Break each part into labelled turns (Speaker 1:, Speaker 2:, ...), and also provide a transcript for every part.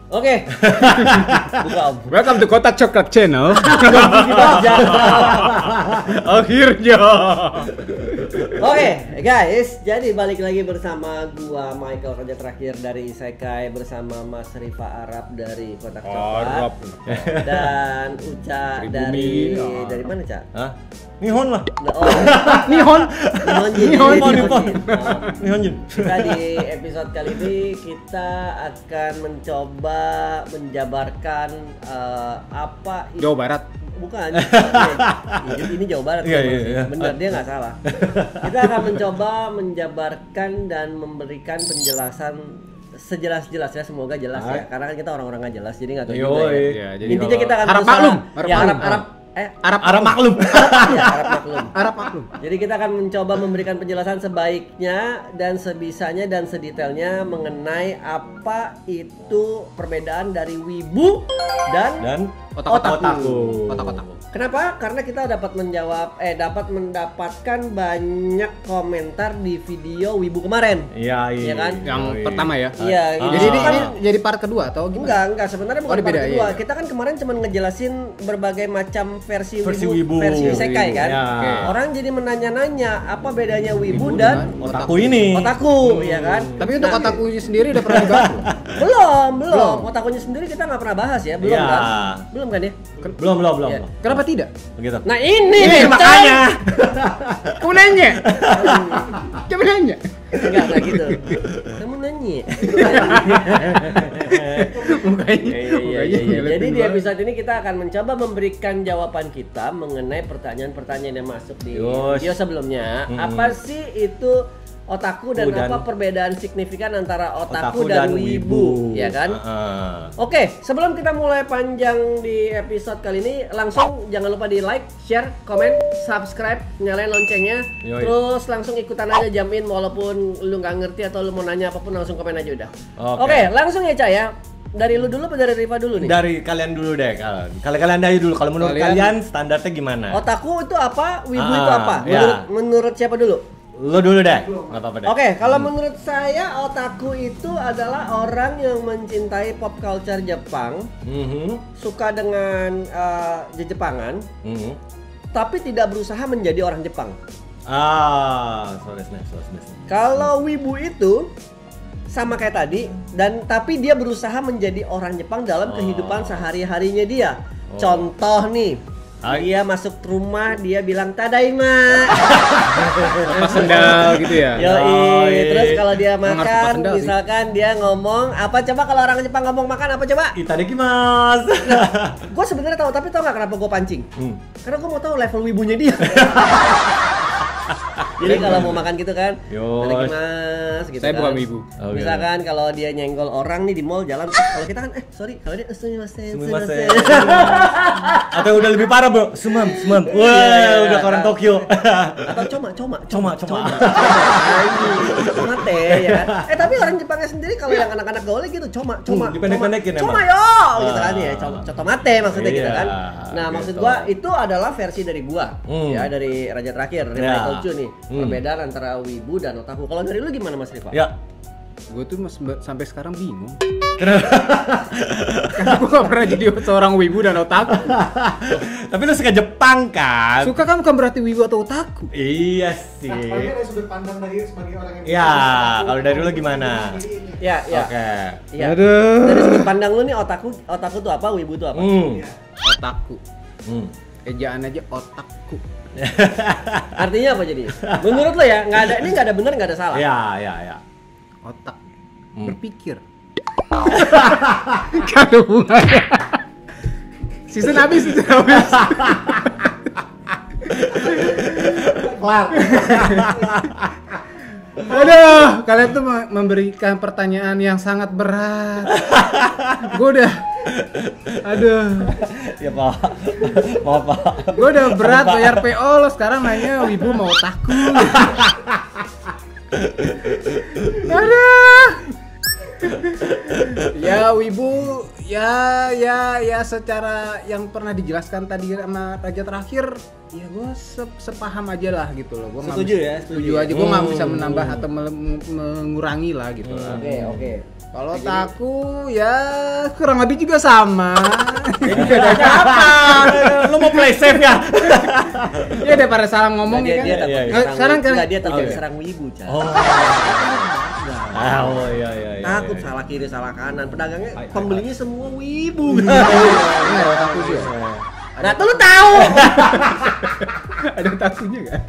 Speaker 1: Oke. Buka Om.
Speaker 2: Welcome to Kotak Coklat Channel. Akhirnya.
Speaker 1: Oke, guys, jadi balik lagi bersama gua Michael Raja Terakhir dari Isekai bersama Mas Rifa Arab dari Kotak Coklat dan Uca dari mana, Ca?
Speaker 3: Hah? Nihon lah.
Speaker 1: Nihon
Speaker 3: Nihon.
Speaker 1: Kita di episode kali ini kita akan mencoba menjabarkan apa
Speaker 2: Jawa Barat.
Speaker 1: Bukan. Ini Jawa Barat.
Speaker 3: Iya.
Speaker 1: Bener, dia nggak salah. Kita akan mencoba menjabarkan dan memberikan penjelasan sejelas-jelasnya, semoga jelas ya. Karena kan kita orang-orang nggak jelas, jadi nggak tahu juga ya. Intinya kita akan
Speaker 2: Arab maklum.
Speaker 3: Arab maklum.
Speaker 1: Arab maklum. Jadi kita akan mencoba memberikan penjelasan sebaiknya dan sebisanya dan sedetailnya mengenai apa itu perbedaan dari wibu dan
Speaker 3: otaku.
Speaker 1: Kenapa? Karena kita dapat mendapatkan banyak komentar di video wibu kemarin.
Speaker 3: Iya
Speaker 1: kan?
Speaker 2: Yang pertama ya.
Speaker 1: Iya.
Speaker 2: Jadi ini jadi part kedua atau gimana?
Speaker 1: Enggak, sebenarnya bukan part kedua. Kita kan kemarin cuma ngejelasin berbagai macam versi wibu, versi isekai kan.
Speaker 3: Ya.
Speaker 1: Orang jadi menanya-nanya apa bedanya wibu dan
Speaker 3: otaku ini.
Speaker 1: Otaku, ya kan?
Speaker 2: Tapi untuk otakunya sendiri udah pernah dibahas?
Speaker 1: Belum. Otakunya sendiri kita nggak pernah bahas ya, belum kan? Belum kan ya?
Speaker 3: Belum.
Speaker 1: Ya.
Speaker 2: Kenapa tidak?
Speaker 3: Begitu.
Speaker 1: Nah ini
Speaker 3: makanya.
Speaker 2: Kamu nanya. Coba nanya.
Speaker 1: Enggak gitu. Kamu nanya. Iya. Jadi di episode ini kita akan mencoba memberikan jawaban kita mengenai pertanyaan-pertanyaan yang masuk di video sebelumnya. Apa sih itu otaku dan apa perbedaan signifikan antara otaku dan wibu, ya kan? Oke, sebelum kita mulai panjang di episode kali ini, langsung jangan lupa di like, share, komen, subscribe, nyalain loncengnya. Terus langsung ikutan aja jamin walaupun lu nggak ngerti atau lu mau nanya apapun langsung komen aja udah. Oke, langsung ya Ca ya. Dari lu dulu apa dari Riva dulu nih?
Speaker 3: Dari kalian dulu deh. Kalian dari dulu. Kalau menurut kalian standarnya gimana?
Speaker 1: Otaku itu apa? Wibu itu apa? Menurut siapa dulu?
Speaker 3: Lo dulu deh. Enggak apa-apa deh.
Speaker 1: Oke, kalau menurut saya otaku itu adalah orang yang mencintai pop culture Jepang, suka dengan Jepangan, tapi tidak berusaha menjadi orang Jepang. Kalau wibu itu sama kayak tadi tapi dia berusaha menjadi orang Jepang dalam kehidupan sehari-harinya dia. Contoh nih, dia masuk rumah, dia bilang tadaima.
Speaker 2: Lepas sendal gitu ya.
Speaker 1: Terus kalau dia makan, misalkan dia ngomong apa, coba kalau orang Jepang ngomong makan apa coba?
Speaker 3: Itadakimasu.
Speaker 1: Gue sebenarnya tahu, tapi tau nggak kenapa gue pancing? Karena gue mau tahu level wibunya dia. Jadi kalau mau makan gitu kan, itadakimasu gitu.
Speaker 2: Saya
Speaker 1: kan.
Speaker 2: bukan wibu.
Speaker 1: Misalkan kalau dia nyenggol orang nih di mall jalan, kalau kita kan sorry, kalau dia sumimasen.
Speaker 3: Atau udah lebih parah, Bro. Sumam. Wah, udah ke orang Tokyo.
Speaker 1: Atau coma. Mate ya kan. Tapi orang Jepangnya sendiri kalau yang anak-anak gaulnya gitu, coma.
Speaker 3: Dipendek-pendekin emang.
Speaker 1: Coma yo gitu kan ya. Coto mate maksudnya gitu kan. Nah, maksud gua itu adalah versi dari gua ya, dari Raja Terakhir, dari Michael Chu nih. Perbedaan antara wibu dan otaku. Kalau dari lu gimana Mas Rifa?
Speaker 3: Ya.
Speaker 2: Gue tuh sampai sekarang bingung. Kenapa? Karena gue gak pernah jadi seorang wibu dan otaku.
Speaker 3: Tapi lu suka Jepang kan?
Speaker 2: Suka kan bukan berarti wibu atau otaku.
Speaker 3: Iya sih.
Speaker 4: Nah, tapi ada sudut pandang dari sebagai orang yang
Speaker 3: ya, kalau dari lu gimana?
Speaker 1: Ya.
Speaker 3: Oke.
Speaker 1: Ya. Dari sudut pandang lu nih, otaku tuh apa, wibu tuh apa?
Speaker 2: Otaku. Ejaan aja otakku.
Speaker 1: Artinya apa jadi? Menurut lo ya, nggak ada benar, nggak ada salah.
Speaker 3: Ya.
Speaker 2: Otak. Berpikir. Gak ada hubungannya. Season habis.
Speaker 4: kelar.
Speaker 2: Aduh, kalian tuh memberikan pertanyaan yang sangat berat. Gue udah,
Speaker 3: Ya Pak, maaf Pak.
Speaker 2: Gue udah berat bayar PO, lo sekarang nanya wibu mau otaku. Aduh. Ya wibu, ya secara yang pernah dijelaskan tadi sama Raja Terakhir, ya gue sepaham aja lah gitu loh. Gua
Speaker 1: setuju
Speaker 2: aja, gue nggak bisa menambah atau mengurangi lah gitu.
Speaker 1: Oke.
Speaker 2: Kalau otaku ya kurang lebih juga sama.
Speaker 1: Jadi bedanya apa?
Speaker 3: Lu mau play safe ya?
Speaker 2: Ya daripada salah ngomong
Speaker 1: Dia
Speaker 2: kan.
Speaker 1: takut
Speaker 3: iya.
Speaker 1: diserang
Speaker 2: Sekarang kan-
Speaker 1: enggak, dia takut
Speaker 3: iya.
Speaker 1: diserang wibu, Cak.
Speaker 3: Oh iya.
Speaker 1: Takut salah kiri salah kanan. Pedagangnya
Speaker 3: Hai.
Speaker 1: pembelinya semua wibu.
Speaker 2: Ini ada otaku juga.
Speaker 1: Nah, tuh lu tahu.
Speaker 2: Ada otakunya enggak?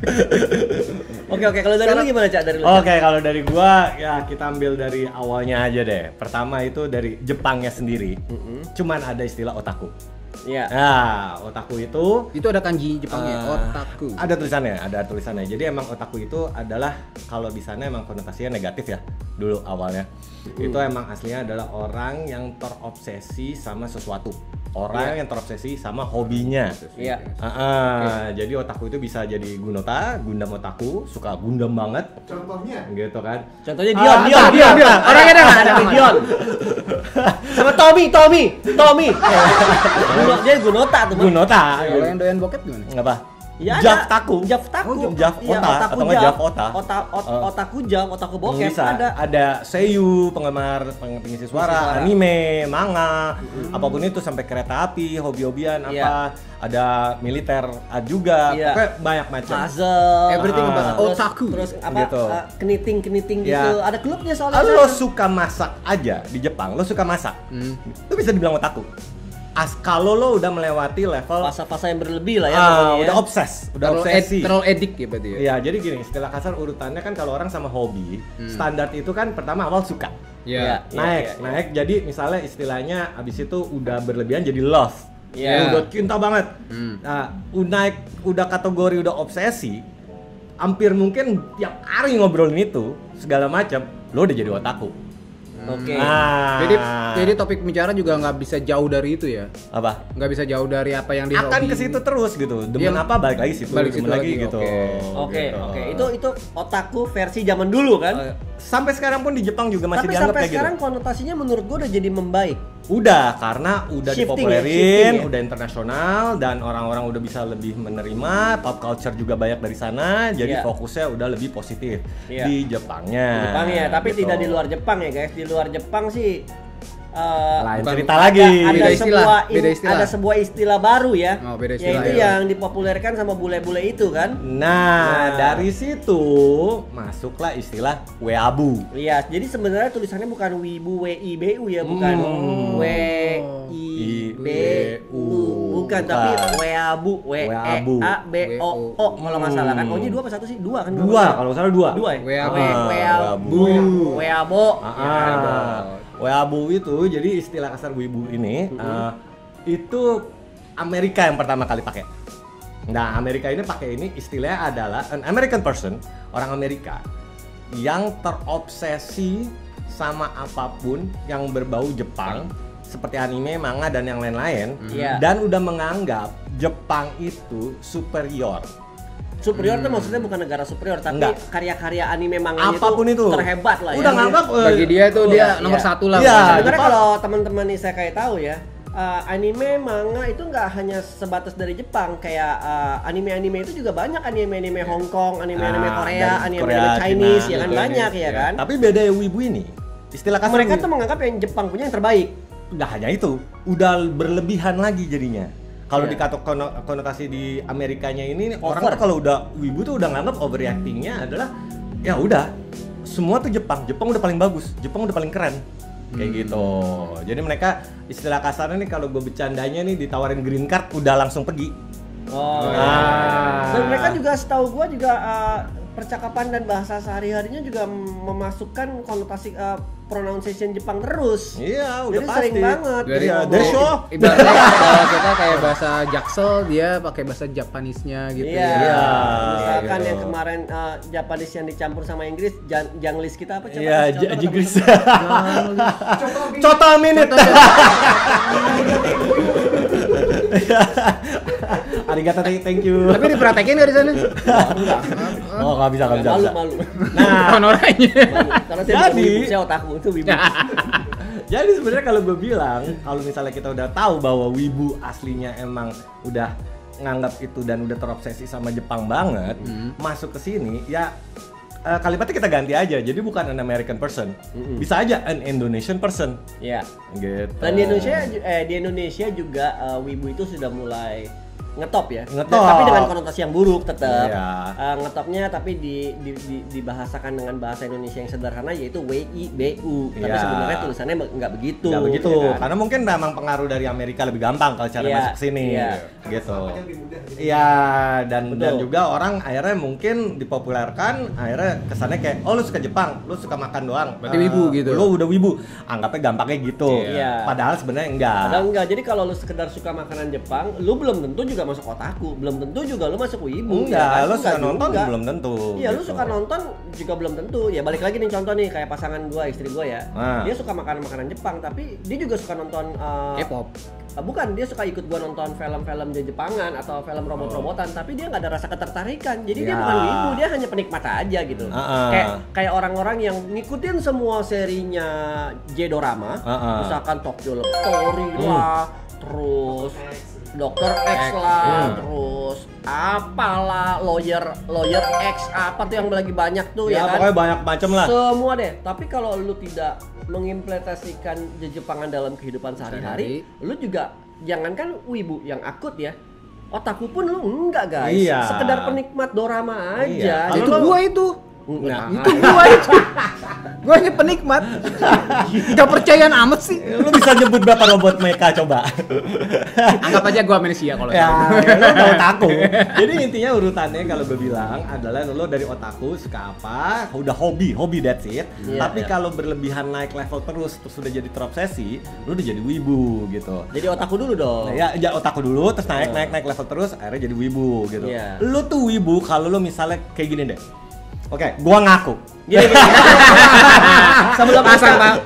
Speaker 1: Oke, kalau dari lu gimana, Cak? Dari lu.
Speaker 3: Oke, kalau dari gua ya kita ambil dari awalnya aja deh. Pertama itu dari Jepangnya sendiri. Cuman ada istilah otaku.
Speaker 1: Iya.
Speaker 3: Nah, otaku itu
Speaker 2: Itu ada kanji Jepangnya, otaku.
Speaker 3: ada tulisannya. Jadi emang otaku itu adalah kalau di sana emang konotasinya negatif ya dulu awalnya. Itu emang aslinya adalah orang yang terobsesi sama sesuatu. Orang yang terobsesi sama hobinya.
Speaker 1: Iya.
Speaker 3: Jadi otaku itu bisa jadi Gundam otaku, suka Gundam banget.
Speaker 4: Contohnya
Speaker 3: Gitu kan.
Speaker 1: Contohnya Dion.
Speaker 2: Orangnya ada
Speaker 1: Dion. Sama Tommy. Dia Gunota tuh.
Speaker 3: Gunota.
Speaker 2: Kalau yang doyan bokep gimana?
Speaker 3: Apa?
Speaker 1: Ya,
Speaker 3: Jaftaku.
Speaker 1: Jaftaku.
Speaker 3: Jaf
Speaker 1: Iya,
Speaker 3: Ota atau nggak Jaf Ota.
Speaker 1: Otaku Jaf, otaku bokep
Speaker 3: Bisa.
Speaker 1: ada.
Speaker 3: Ada seiyu, pengisi suara, anime, manga, apapun itu sampai kereta api, hobi-hobian
Speaker 1: Iya.
Speaker 3: apa, ada militer juga,
Speaker 1: Iya.
Speaker 3: pokoknya banyak macam.
Speaker 1: Puzzle.
Speaker 2: Everything about
Speaker 1: Terus-
Speaker 2: otaku.
Speaker 1: Terus apa?
Speaker 3: Gitu.
Speaker 1: Keniting
Speaker 3: Ya.
Speaker 1: gitu. Ada klubnya soalnya.
Speaker 3: Lo suka masak aja di Jepang, lo suka masak, lo bisa dibilang otaku. Kalau lo udah melewati level
Speaker 1: Fase-fase yang berlebih lah ya pokoknya ya.
Speaker 3: udah obsesi.
Speaker 2: Terlalu edik ya berarti ya.
Speaker 3: Iya, jadi gini, istilah kasar urutannya kan kalau orang sama hobi, standar itu kan pertama awal suka.
Speaker 2: Iya.
Speaker 3: Naik. Jadi misalnya istilahnya abis itu udah berlebihan jadi love.
Speaker 1: Iya.
Speaker 3: Udah cinta banget. Nah, udah kategori udah obsesi. Hampir mungkin tiap hari ngobrolin itu segala macam, lo udah jadi otaku.
Speaker 1: Oke.
Speaker 2: Jadi topik bicara juga nggak bisa jauh dari itu ya.
Speaker 3: Apa?
Speaker 2: Nggak bisa jauh dari apa yang
Speaker 3: Akan
Speaker 2: dihobi.
Speaker 3: ke situ terus gitu. Demen
Speaker 2: Iya.
Speaker 3: apa balik lagi situ,
Speaker 2: Balik
Speaker 3: demen
Speaker 2: situ
Speaker 3: lagi
Speaker 2: lagi,
Speaker 3: gitu.
Speaker 1: Oke.
Speaker 3: Gitu.
Speaker 1: Itu otaku versi zaman dulu kan?
Speaker 3: Sampai sekarang pun di Jepang juga masih
Speaker 1: Tapi
Speaker 3: dianggap
Speaker 1: sampai
Speaker 3: kayak
Speaker 1: sekarang
Speaker 3: gitu.
Speaker 1: konotasinya menurut gua udah jadi membaik.
Speaker 3: Udah, karena udah
Speaker 1: Shifting
Speaker 3: dipopulerin,
Speaker 1: ya?
Speaker 3: udah internasional dan orang-orang udah bisa lebih menerima, pop culture juga banyak dari sana, jadi
Speaker 1: Iya.
Speaker 3: fokusnya udah lebih positif
Speaker 1: Iya.
Speaker 3: di Jepangnya.
Speaker 1: Jepang ya, tapi
Speaker 3: gitu.
Speaker 1: tidak di luar Jepang ya guys. Di luar Jepang sih
Speaker 3: Lain
Speaker 2: bukan-
Speaker 3: cerita lagi.
Speaker 2: Beda istilah, beda istilah.
Speaker 1: ada sebuah istilah baru ya.
Speaker 2: Oh, beda istilah,
Speaker 1: Yaitu
Speaker 2: ya.
Speaker 1: yang dipopulerkan sama bule-bule itu kan.
Speaker 3: Nah, dari situ masuklah istilah weabu.
Speaker 1: Iya, jadi sebenarnya tulisannya bukan wibu WIBU ya, bukan WIBU. Bukan, tapi weabu,
Speaker 3: Weabu.
Speaker 1: WEABOO kalau nggak salah kan. Oh-nya dua apa satu sih? Dua kan?
Speaker 3: Dua, kalau nggak salah dua.
Speaker 1: Dua ya?
Speaker 2: Weabu.
Speaker 1: Weabu. Weabo.
Speaker 3: Weabu itu jadi istilah kasar wibu ini itu Amerika yang pertama kali pakai. Nah, Amerika ini pakai ini istilahnya adalah an American person, orang Amerika yang terobsesi sama apapun yang berbau Jepang seperti anime, manga dan yang lain-lain
Speaker 1: Iya.
Speaker 3: dan udah menganggap Jepang itu superior.
Speaker 1: Superior tuh maksudnya bukan negara superior, tapi
Speaker 3: Enggak.
Speaker 1: karya-karya anime manganya
Speaker 3: Apapun itu
Speaker 1: terhebat lah ya.
Speaker 3: udah nganggap
Speaker 2: Bagi dia tuh dia nomor
Speaker 1: Iya.
Speaker 2: satu lah.
Speaker 3: Iya.
Speaker 2: pokoknya.
Speaker 1: Sebenarnya
Speaker 3: Jepang.
Speaker 1: kalau teman-teman nih saya kayak tahu ya, anime manga itu nggak hanya sebatas dari Jepang, kayak anime-anime itu juga banyak, anime-anime Hong Kong, anime-anime Korea,
Speaker 3: dan
Speaker 1: anime-anime
Speaker 3: Korea,
Speaker 1: Chinese
Speaker 3: Cina,
Speaker 1: ya kan
Speaker 3: gitu.
Speaker 1: banyak ya kan.
Speaker 3: Tapi beda ya wibu ini. Istilah kasar
Speaker 1: Mereka
Speaker 3: wibu-
Speaker 1: tuh menganggap yang Jepang punya yang terbaik.
Speaker 3: nggak hanya itu, udah berlebihan lagi jadinya. Kalau
Speaker 1: Iya.
Speaker 3: dikatok konotasi di Amerikanya ini
Speaker 1: Over.
Speaker 3: orang tuh kalau udah wibu tuh udah nganggap overreactingnya adalah ya udah semua tuh Jepang udah paling bagus, Jepang udah paling keren kayak gitu. Jadi mereka istilah kasarnya nih kalau gue bercandanya nih ditawarin green card udah langsung pergi.
Speaker 1: Oh. Dan mereka juga setahu gua juga percakapan dan bahasa sehari-harinya juga memasukkan konotasi pronunciation Jepang terus.
Speaker 3: Iya, udah
Speaker 1: Jadi
Speaker 3: pasti.
Speaker 1: sering banget.
Speaker 2: Dari
Speaker 3: Iya,
Speaker 1: ngomong.
Speaker 3: desho.
Speaker 2: Ibaratnya kalau kita kayak bahasa Jaksel, dia pakai bahasa Japanisnya gitu.
Speaker 1: Iya.
Speaker 3: Iya,
Speaker 1: Misalkan
Speaker 3: gitu.
Speaker 1: yang kemarin Japanese yang dicampur sama Inggris, janglis kita apa? Coba
Speaker 3: Iya,
Speaker 1: kasih contoh,
Speaker 3: Inggris.
Speaker 1: teman-teman.
Speaker 3: Coto minute. Arigato, thank you.
Speaker 2: Tapi dipraktekin nggak di sana?
Speaker 3: Oh, nggak bisa.
Speaker 1: Malu.
Speaker 3: Nah,
Speaker 2: Honoranya.
Speaker 1: Malu. Karena saya bukan
Speaker 3: Jadi-
Speaker 1: wibu, saya otaku itu wibu.
Speaker 3: jadi sebenarnya kalau gue bilang, kalau misalnya kita udah tahu bahwa wibu aslinya emang udah nganggap itu dan udah terobsesi sama Jepang banget, masuk ke sini ya kalimatnya kita ganti aja. Jadi bukan an American person. Bisa aja an Indonesian person.
Speaker 1: Iya.
Speaker 3: Gitu.
Speaker 1: Dan di Indonesia juga wibu itu sudah mulai ngetop ya.
Speaker 3: Ngetop.
Speaker 1: Tapi dengan konotasi yang buruk tetap.
Speaker 3: Iya.
Speaker 1: Ngetopnya tapi dibahasakan dengan bahasa Indonesia yang sederhana yaitu WIBU. Tapi
Speaker 3: Iya.
Speaker 1: sebenarnya tulisannya nggak begitu.
Speaker 3: Nggak begitu,
Speaker 1: ya kan?
Speaker 3: karena mungkin memang pengaruh dari Amerika lebih gampang kalau cara
Speaker 1: Iya,
Speaker 3: masuk sini,
Speaker 1: iya.
Speaker 3: gitu.
Speaker 4: Sampai lebih mudah gitu.
Speaker 3: Iya, dan
Speaker 1: Betul.
Speaker 3: juga orang akhirnya mungkin dipopulerkan, akhirnya kesannya kayak, oh lu suka Jepang, lu suka makan doang,
Speaker 2: Berarti wibu gitu.
Speaker 3: Lu udah wibu, anggapnya gampangnya gitu.
Speaker 1: Iya.
Speaker 3: Padahal sebenarnya enggak.
Speaker 1: Padahal enggak. Jadi kalau lu sekedar suka makanan Jepang, lu belum tentu juga masuk otaku, belum tentu juga lu masuk wibu.
Speaker 3: Enggak,
Speaker 1: ya kan?
Speaker 3: lu suka
Speaker 1: Enggak
Speaker 3: nonton
Speaker 1: juga.
Speaker 3: belum tentu.
Speaker 1: Iya, lu
Speaker 3: gitu.
Speaker 1: suka nonton juga belum tentu. Ya balik lagi nih contoh nih kayak pasangan gua, istri gua ya.
Speaker 3: Nah.
Speaker 1: Dia suka makanan Jepang, tapi dia juga suka nonton
Speaker 2: K-pop.
Speaker 1: bukan, dia suka ikut gua nonton film-film Jepangan atau film robot-robotan, tapi dia nggak ada rasa ketertarikan. Jadi dia
Speaker 3: Ya.
Speaker 1: bukan wibu, dia hanya penikmat aja gitu. Kayak orang-orang yang ngikutin semua serinya J-dorama, misalkan Tokyo Love Story lah, terus Dr. X lah, terus apalah lawyer X apa tuh yang lagi banyak tuh
Speaker 3: Ya,
Speaker 1: ya kan.
Speaker 3: pokoknya banyak macam lah.
Speaker 1: Semua deh. Tapi kalau lu tidak mengimplementasikan Jepangan dalam kehidupan sehari-hari, lu juga jangankan wibu yang akut ya. Otaku pun lu enggak, guys.
Speaker 3: Iya.
Speaker 1: Sekedar penikmat dorama aja.
Speaker 3: Iya.
Speaker 2: Itu
Speaker 1: Kalau lu-
Speaker 2: gua itu.
Speaker 1: Nah,
Speaker 2: Itu gua itu. Gua hanya penikmat. Gak percayaan amat sih.
Speaker 3: Lu bisa nyebut berapa robot mecha coba?
Speaker 2: Anggap aja gua amnesia kalau
Speaker 3: Ya,
Speaker 2: itu.
Speaker 3: lu udah otaku. Jadi intinya urutannya kalau gue bilang adalah lu dari otaku suka apa, udah hobi that's it.
Speaker 1: Iya,
Speaker 3: Tapi
Speaker 1: iya.
Speaker 3: kalau berlebihan naik level terus sudah jadi terobsesi, lu udah jadi wibu gitu.
Speaker 1: jadi otaku dulu dong.
Speaker 3: Nah, ya otaku dulu terus naik level terus akhirnya jadi wibu gitu.
Speaker 1: Iya.
Speaker 3: Lu tuh wibu kalau lu misalnya kayak gini deh. Oke, gua ngaku.
Speaker 1: Gini. Sebelum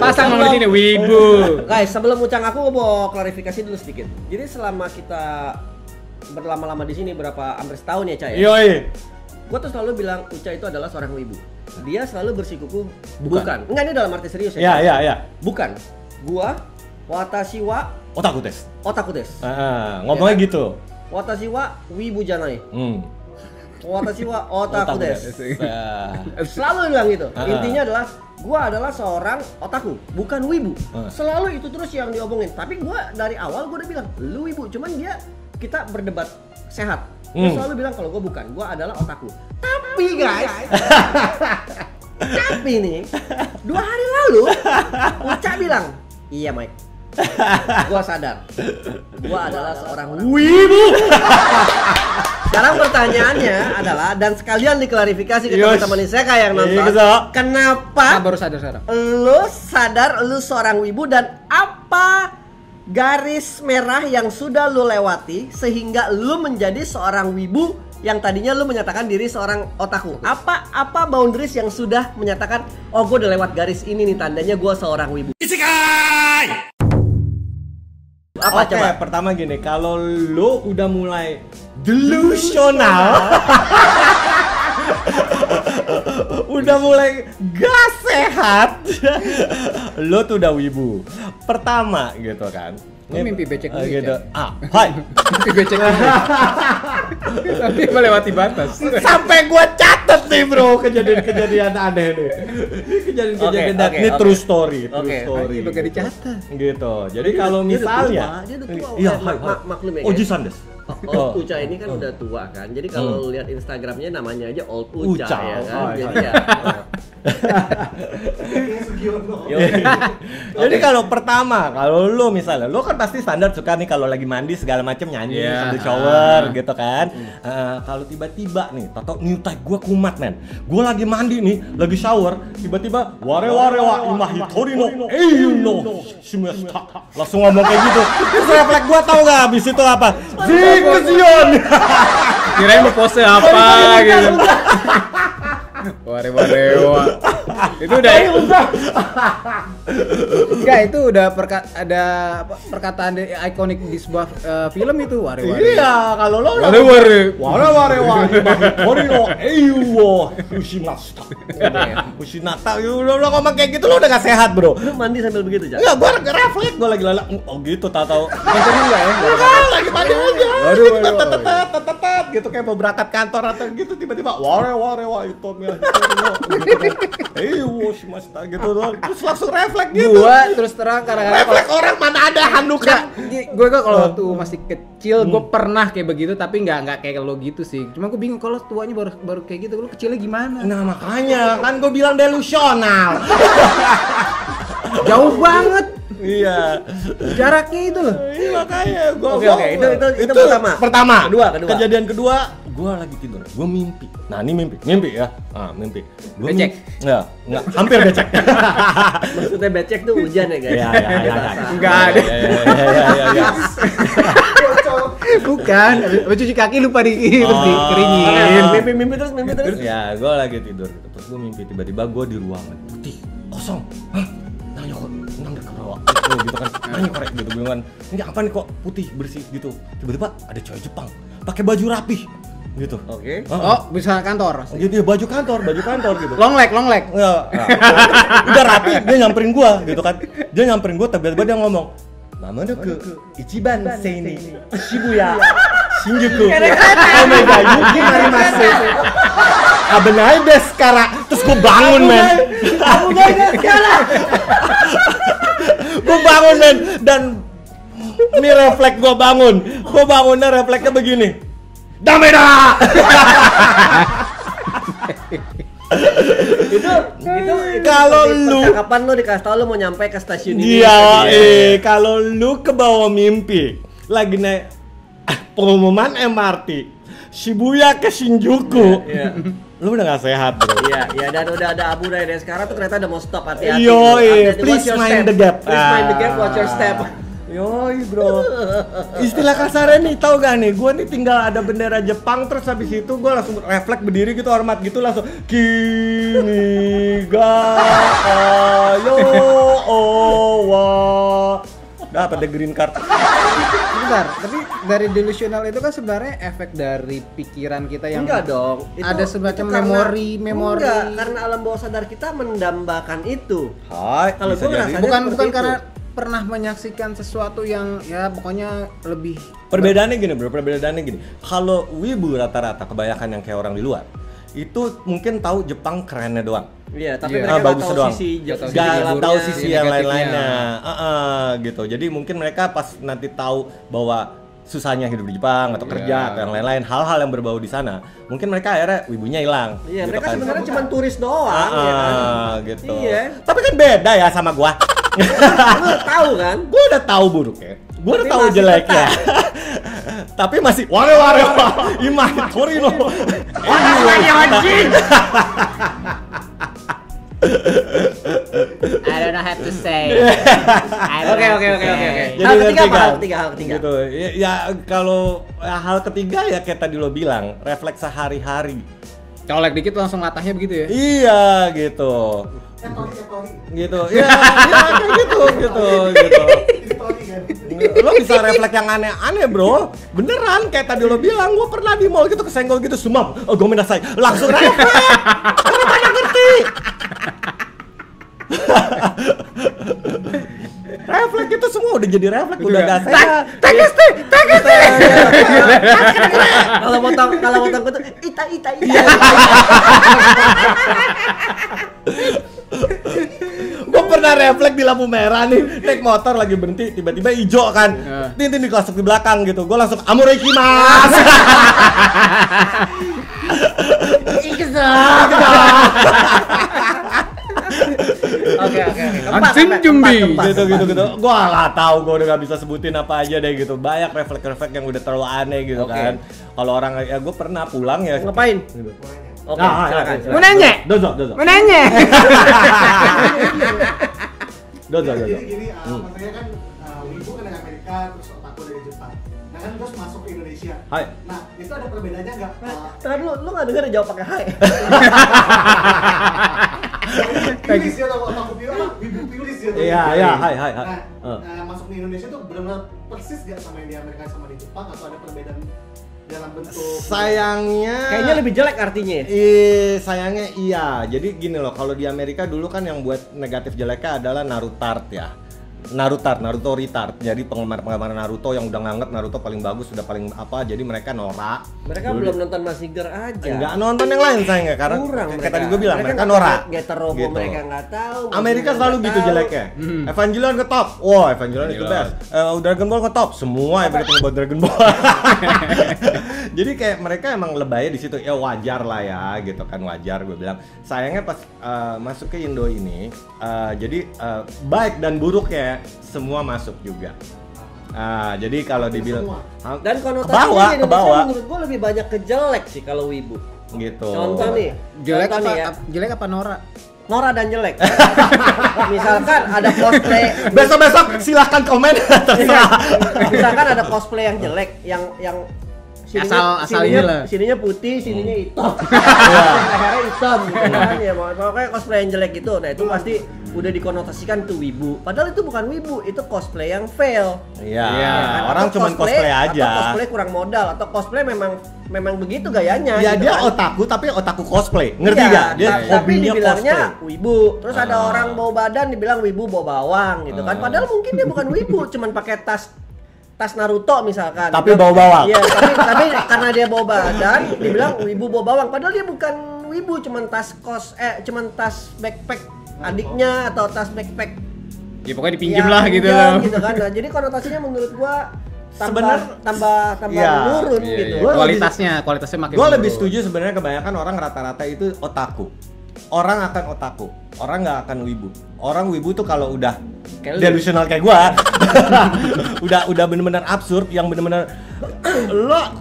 Speaker 2: Pasang nomor sini wibu.
Speaker 1: Guys, sebelum Ucang aku mau klarifikasi dulu sedikit. Jadi selama kita berlama-lama di sini hampir setahun ya, Cah ya.
Speaker 3: Yoi.
Speaker 1: Gua tuh selalu bilang Uca itu adalah seorang wibu. Dia selalu bersikuku bukan. Enggak, ini dalam arti serius ya.
Speaker 3: Iya.
Speaker 1: Bukan. Gua watashi wa
Speaker 3: Otaku tes.
Speaker 1: otaku desu.
Speaker 3: Ngomongnya
Speaker 1: Ya kan?
Speaker 3: gitu.
Speaker 1: Watashi wa wibu janai. Watashi wa otaku desu. Selalu bilang gitu. Intinya adalah gua adalah seorang otaku, bukan wibu. Selalu itu terus yang diomongin. Tapi gua dari awal gua udah bilang, lu wibu. Cuman kita berdebat sehat. Dia selalu bilang kalau gua bukan, gua adalah otaku. Tapi guys, tapi nih 2 hari lalu Uca bilang, iya Mike, gua sadar, gua adalah seorang wibu. Sekarang pertanyaannya adalah, dan sekalian diklarifikasi ke teman-teman saya kayak yang nonton, kenapa
Speaker 2: Baru sadar sekarang.
Speaker 1: lu sadar lu seorang wibu dan apa garis merah yang sudah lu lewati sehingga lu menjadi seorang wibu yang tadinya lu menyatakan diri seorang otaku? Apa boundaries yang sudah menyatakan, oh gue udah lewat garis ini nih, tandanya gue seorang wibu? Apa
Speaker 3: Oke,
Speaker 1: coba?
Speaker 3: pertama gini, kalau lu udah mulai delusional, udah mulai gak sehat, lu tuh udah wibu. Pertama gitu kan.
Speaker 2: Lu mimpi becek duit
Speaker 3: gitu.
Speaker 2: ya?
Speaker 3: Hai.
Speaker 2: Mimpi becek duit. Tapi melewati batas.
Speaker 3: Sampai gua catet nih bro kejadian-kejadian aneh nih. Ini kejadian-kejadian
Speaker 1: Oke,
Speaker 3: ini
Speaker 1: oke.
Speaker 3: true story,
Speaker 1: Oke.
Speaker 3: story.
Speaker 2: Ini bakal dicatat.
Speaker 3: Gitu. Jadi kalau misalnya
Speaker 1: dia udah tua.
Speaker 3: iya,
Speaker 1: Maklum ya.
Speaker 3: Oji Sandes.
Speaker 1: Old Uca ini kan udah tua kan, jadi kalau lihat Instagramnya namanya aja Old Uca,
Speaker 3: Uca,
Speaker 1: ya kan,
Speaker 3: oh,
Speaker 1: jadi
Speaker 3: iya.
Speaker 1: ya.
Speaker 4: Kayak Sugiono.
Speaker 3: Jadi kalau pertama, kalau lu misalnya, lu kan pasti standar suka nih kalau lagi mandi segala macam nyanyi
Speaker 2: Iya.
Speaker 3: sambil shower gitu kan. Kalau tiba-tiba nih, toto new type gue kumat men. Gue lagi mandi nih, lagi shower, tiba-tiba ware wa imahi torino no shimesta. Langsung ngomong kayak gitu. Terus refleks gue tau gak abis itu apa? Zikusion.
Speaker 2: Kirain mau pose apa gitu. Warewa. Itu udah enggak, itu udah ada perkataan ikonik di sebuah film itu, ware-ware.
Speaker 3: Iya, kalau lo
Speaker 2: Ware-ware.
Speaker 3: Hori no eiyu wo ushimashita. Ushinata, lo ngomong kayak gitu lo udah gak sehat, bro.
Speaker 1: Lu mandi sambil begitu, Cak?
Speaker 3: Enggak, gua refleks, gua lagi lala. Oh gitu, tahu.
Speaker 2: Nonton enggak ya?
Speaker 3: Enggak, lagi mandi aja.
Speaker 2: Waduh,
Speaker 3: Tetet gitu kayak mau berangkat kantor atau gitu tiba-tiba ware wa itu ya. Eiyu wo ushimashita gitu doang. Terus langsung refleks gitu.
Speaker 2: Gua terus terang kadang-kadang
Speaker 3: Refleks orang mana ada handukan.
Speaker 2: gue kalau waktu masih kecil gue pernah kayak begitu, tapi nggak kayak lo gitu sih. Cuma gue bingung kalau tuanya baru kayak gitu, lo kecilnya gimana?
Speaker 3: Nah makanya kan gue bilang delusional.
Speaker 2: Jauh banget
Speaker 3: Iya.
Speaker 2: jaraknya itu loh.
Speaker 3: Iya makanya gua.
Speaker 1: Oke, itu pertama.
Speaker 3: Pertama.
Speaker 1: Kedua.
Speaker 3: Kejadian kedua, gua lagi tidur. Gua mimpi. Nah, ini mimpi ya. Mimpi. Gua
Speaker 2: Becek.
Speaker 3: Enggak, hampir becek.
Speaker 1: Maksudnya becek tuh hujan ya, guys?
Speaker 3: Iya.
Speaker 2: Enggak ada.
Speaker 3: Iya.
Speaker 2: Bukan, habis cuci kaki lupa terus dikeringin.
Speaker 1: Mimpi terus.
Speaker 3: Ya, gua lagi tidur gitu. Terus gua mimpi tiba-tiba gua di ruangan putih, kosong. Hah? Nanya kok, nang ke bawah. Gitu kan. Nanya korek gitu bingungan. Ini apa nih kok putih bersih gitu. Tiba-tiba ada cewek Jepang pakai baju rapih gitu.
Speaker 1: Oke.
Speaker 2: Oh, bisa kantor.
Speaker 3: Gitu ya, baju kantor gitu.
Speaker 2: Long leg.
Speaker 3: Ya, udah rapi, dia nyamperin gua gitu kan. Dia nyamperin gua, tiba-tiba dia ngomong, "Mama ke Ichiban Seini Shibuya Shinjuku Omega Yuki Marimasu Abenai desu kara." Terus gua bangun, men. Gua bangun, men, dan ini refleks gua bangun. Gua bangunnya refleksnya begini. Dameda!
Speaker 1: itu
Speaker 3: Kalau lu
Speaker 1: kapan lu dikasih tau lu mau nyampe ke stasiun ini?
Speaker 3: Iya, kalau lu ke bawah mimpi lagi naik pengumuman MRT Shibuya ke Shinjuku.
Speaker 1: Iya.
Speaker 3: Lu udah gak sehat, bro.
Speaker 1: Iya, dan udah ada abu dari sekarang tuh kereta udah mau stop, hati-hati.
Speaker 3: Yoi,
Speaker 1: Hati-hati,
Speaker 3: please
Speaker 1: watch your
Speaker 3: mind
Speaker 1: step.
Speaker 3: the gap.
Speaker 1: Please mind the gap, watch your step.
Speaker 3: Yoi, bro. Istilah kasarnya nih, tau gak nih? Gua nih tinggal ada bendera Jepang, terus habis itu gua langsung refleks berdiri gitu, hormat gitu, langsung Kimi ga ayo owa. Dapat deh green card.
Speaker 2: Bentar, tapi dari delusional itu kan sebenarnya efek dari pikiran kita yang
Speaker 1: Enggak dong.
Speaker 2: ada semacam memori.
Speaker 1: Enggak, karena alam bawah sadar kita mendambakan itu.
Speaker 3: Hai,
Speaker 1: Kalau
Speaker 3: bisa
Speaker 1: gua
Speaker 3: jadi.
Speaker 1: ngerasanya
Speaker 2: bukan
Speaker 1: seperti
Speaker 2: karena
Speaker 1: itu.
Speaker 2: pernah menyaksikan sesuatu yang ya pokoknya lebih
Speaker 3: Perbedaannya gini, bro. Kalau wibu rata-rata kebanyakan yang kayak orang di luar, itu mungkin tahu Jepang kerennya doang.
Speaker 1: Iya, tapi
Speaker 2: Iya.
Speaker 1: mereka
Speaker 3: Bagus
Speaker 1: nggak tahu
Speaker 3: doang.
Speaker 1: sisi
Speaker 3: Gak tahu sisi yang
Speaker 2: negatifnya.
Speaker 3: lain-lainnya. Gitu. Jadi mungkin mereka pas nanti tahu bahwa susahnya hidup di Jepang atau kerja atau yang lain-lain, hal-hal yang berbau di sana, mungkin mereka akhirnya wibunya hilang.
Speaker 1: Iya,
Speaker 3: gitu
Speaker 1: mereka
Speaker 3: kan.
Speaker 1: sebenarnya cuma turis doang, ya kan?
Speaker 3: Gitu.
Speaker 1: Iya.
Speaker 3: Tapi kan beda ya sama gua.
Speaker 1: Lu tahu kan?
Speaker 3: Gua udah tahu buruknya. Gua udah
Speaker 1: Tapi
Speaker 3: tahu
Speaker 1: masih
Speaker 3: jeleknya. Tapi masih ware imah Torino.
Speaker 2: I don't know how to say. Oke.
Speaker 3: Jadi
Speaker 1: Hal
Speaker 3: ngerti
Speaker 1: ketiga apa?
Speaker 3: kan?
Speaker 1: Hal ketiga.
Speaker 3: Gitu. Ya kalau hal ketiga ya kayak tadi lo bilang, refleks sehari-hari.
Speaker 2: Colek dikit langsung latahnya begitu ya.
Speaker 3: Iya gitu.
Speaker 4: Tori.
Speaker 3: Gitu. Iya, kayak gitu.
Speaker 4: Tori kan.
Speaker 3: Lo bisa refleks yang aneh-aneh, bro. Beneran kayak tadi lo bilang, gua pernah di mall gitu kesenggol gitu, sumam. Oh, gue menasai. Langsung refleks. Karena mana ngerti. Refleks itu semua udah jadi refleks, udah gak sehat.
Speaker 1: Kalau motong itu ita.
Speaker 3: Gue pernah refleks di lampu merah nih, naik motor lagi berhenti, tiba-tiba hijau kan, tintin dikelasup di belakang gitu, gue langsung amorekimasu.
Speaker 1: Oke.
Speaker 2: Hansen Jumbi.
Speaker 3: Gitu. Gue nggak tahu, gue udah nggak bisa sebutin apa aja deh gitu. Banyak refleks yang udah terlalu aneh gitu kan. Kalau orang ya gue pernah pulang ya.
Speaker 1: Ngapain?
Speaker 3: Gitu.
Speaker 1: Oke,
Speaker 3: Nah,
Speaker 1: silakan.
Speaker 2: Mau nanya?
Speaker 3: Dozo.
Speaker 4: Jadi gini, maksudnya kan wibu kan dari Amerika, terus otaku dari Jepang. Nah kan terus masuk ke Indonesia.
Speaker 3: Hai.
Speaker 4: Nah itu ada perbedaannya nggak?
Speaker 1: Tadi lu nggak denger jawab pakai hai.
Speaker 4: Piulis ya, atau otaku wibu piulis ya.
Speaker 3: Iya, hai.
Speaker 4: Nah, masuk di Indonesia tuh benar-benar persis gak sama yang di Amerika sama di Jepang, atau ada perbedaan dalam bentuk?
Speaker 3: Sayangnya
Speaker 1: kayaknya lebih jelek artinya.
Speaker 3: Sayangnya iya. Jadi gini loh, kalau di Amerika dulu kan yang buat negatif jeleknya adalah Narutart ya. Naruto retard. Jadi penggemar Naruto yang udah nganggep Naruto paling bagus, sudah paling apa, jadi mereka norak.
Speaker 1: Mereka belum nonton Mazinger aja.
Speaker 3: Enggak nonton yang lain sayangnya, karena kayak tadi gue bilang mereka norak.
Speaker 1: Geterobo gitu. Mereka nggak tahu.
Speaker 3: Amerika selalu gitu jeleknya. Evangelion ke top. Wow, Evangelion itu best. Dragon Ball ke top. Semua everything about Dragon Ball. Jadi kayak mereka emang lebaynya di situ. Ya wajar lah ya, gitu kan, wajar gue bilang. Sayangnya pas masuk ke Indo ini, jadi baik dan buruk ya semua masuk juga. Jadi kalau dibilang
Speaker 1: dan konotasinya di Indonesia menurut gua lebih banyak ke jelek sih kalau wibu.
Speaker 3: Gitu.
Speaker 1: Contoh nih,
Speaker 2: jelek apa
Speaker 1: ya.
Speaker 2: Jelek apa Nora?
Speaker 1: Nora dan jelek. Misalkan ada cosplay.
Speaker 3: Besok silahkan komen.
Speaker 1: Misalkan ada cosplay yang jelek, yang
Speaker 2: asal inilah.
Speaker 1: Sininya putih, sininya hitam. Lehernya hitam gitu kan. Ya pokoknya cosplay yang jelek gitu. Nah, itu pasti udah dikonotasikan tuh wibu. Padahal itu bukan wibu, itu cosplay yang fail.
Speaker 3: Iya.
Speaker 1: Kan?
Speaker 3: Orang cuma cosplay aja.
Speaker 1: Atau cosplay kurang modal, atau cosplay memang begitu gayanya.
Speaker 3: Ya
Speaker 1: gitu
Speaker 3: dia
Speaker 1: kan?
Speaker 3: otaku tapi otaku cosplay. Ngerti enggak?
Speaker 1: Iya,
Speaker 3: Dia
Speaker 1: tapi
Speaker 3: hobinya
Speaker 1: dibilangnya
Speaker 3: cosplay.
Speaker 1: wibu. Terus ada orang bawa badan dibilang wibu bawa bawang gitu kan. Padahal mungkin dia bukan wibu, cuman pakai tas Naruto misalkan.
Speaker 3: Tapi bawa bawang.
Speaker 1: Iya, tapi karena dia bawa badan dibilang wibu bawa bawang. Padahal dia bukan wibu, cuman tas backpack adiknya atau tas backpack.
Speaker 2: Ya pokoknya dipinjem lah gitu loh.
Speaker 1: Gitu kan. Nah, jadi konotasinya menurut gua
Speaker 3: Sebenarnya
Speaker 1: tambah menurun gitu.
Speaker 2: Kualitasnya makin.
Speaker 3: Gua lebih setuju sebenarnya, kebanyakan orang rata-rata itu otaku. Orang akan otaku, orang nggak akan wibu. Orang wibu tuh kalau udah delusional kayak gua, udah bener-bener absurd, yang bener-bener